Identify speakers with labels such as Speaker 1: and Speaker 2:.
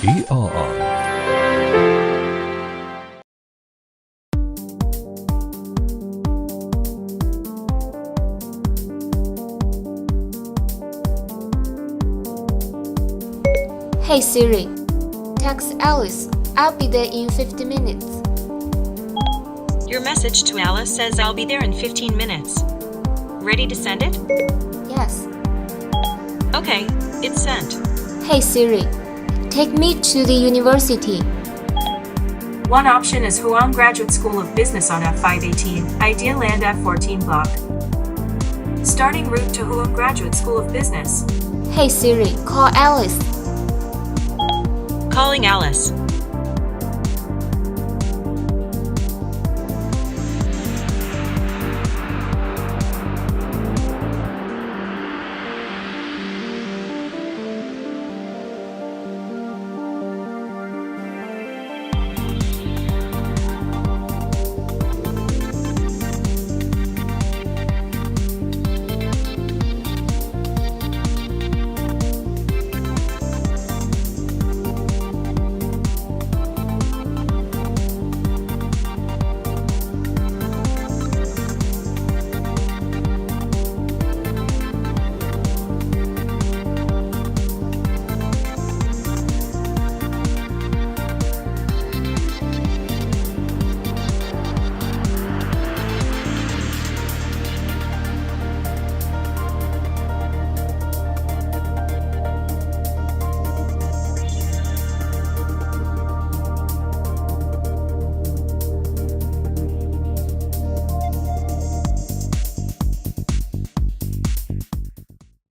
Speaker 1: ARM.
Speaker 2: Hey Siri, text Alice. I'll be there in 50 minutes.
Speaker 3: Your message to Alice says I'll be there in 15 minutes. Ready to send it?
Speaker 2: Yes.
Speaker 3: Okay, it's sent.
Speaker 2: Hey Siri, take me to the university.
Speaker 4: One option is Huang Graduate School of Business on F518, Ideal Land F14 block. Starting route to Huang Graduate School of Business.
Speaker 2: Hey Siri, call Alice.
Speaker 3: Calling Alice.